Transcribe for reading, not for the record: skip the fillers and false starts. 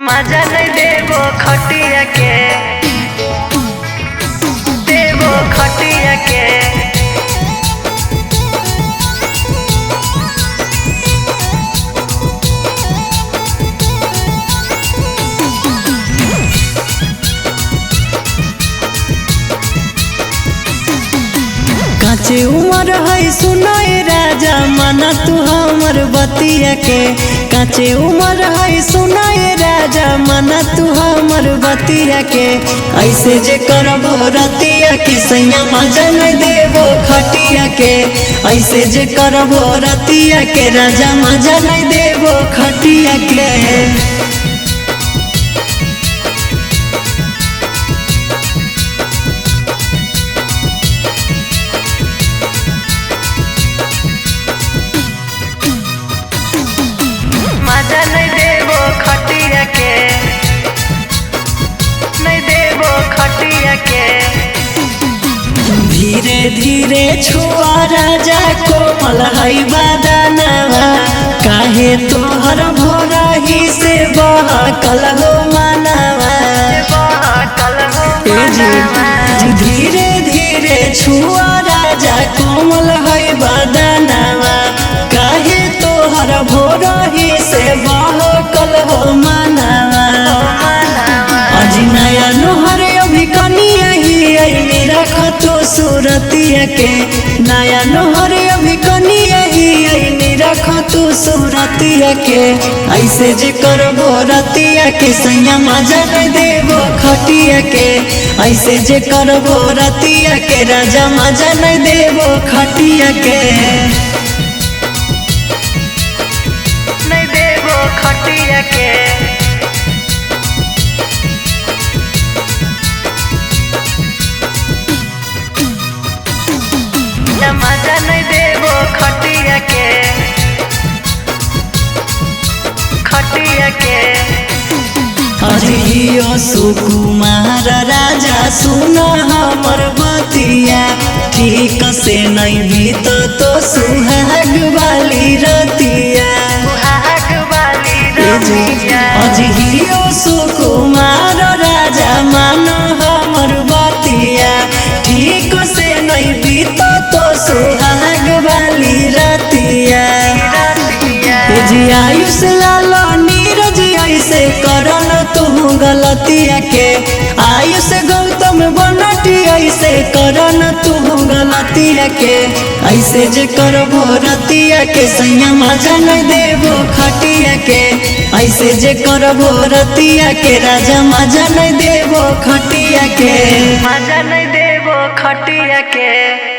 मजा नहीं देवो खटिया के, देवो खटिया के। काचे उमर है सुनाए राजा माना तू हमर बतिया के। काचे उमर है सुनाए राजा माना तू हमर बतिया के। ऐसे जे करबो रतिया के सैया मजा नहीं देबो खटिया के। ऐसे जे करबो रतिया के राजा मजा नहीं देबो खटिया के। मजा नहीं देवो खटिया के, नहीं देवो खटिया के। धीरे धीरे छुआ राजा कोमल है बदनवा। काहे तोहर भोरही से बहकल हो मनवा। ए जी धीरे धीरे छुआ राजा कोमल है बदनवा। काहे तोहर भोरही से बहकल हो मनवा। अजी नया नोहर अभी कनिया ही आई रख तो सूरतिया के। नया नोहर अभी कनिया ही आई रख तो सूरतिया के। ऐसे जे करबो रतिया के सैया मजा नहीं देबो खटिया के। ऐसे जे करबो रतिया के राजा मजा नहीं देबो खटिया के। नहीं देवो खटिया के। मजा नहीं देवो खटिया के, खटिया के। अजियो सुकुमार राजा सुन हमर बतिया। ठीक से नहीं बीत तो सुहाग वाली रतिया। सुहाग वाली रतिया। अजियो सुकुमार राजा मान हमर बतिया। ठीक से नहीं बीत तो सुहाग वाली रतिया। जी आयुष लाल नीरज ऐसे करन तू गलतिया के। आयुष गौतम बनटी ऐसे करन तू गलतिया के। ऐसे जे करबो रतिया के सैया मजा नहीं देबो खटिया के। ऐसे जे करबो रतिया के राजा मजा नहीं देबो खटिया के। मजा नहीं देवो खटिया के।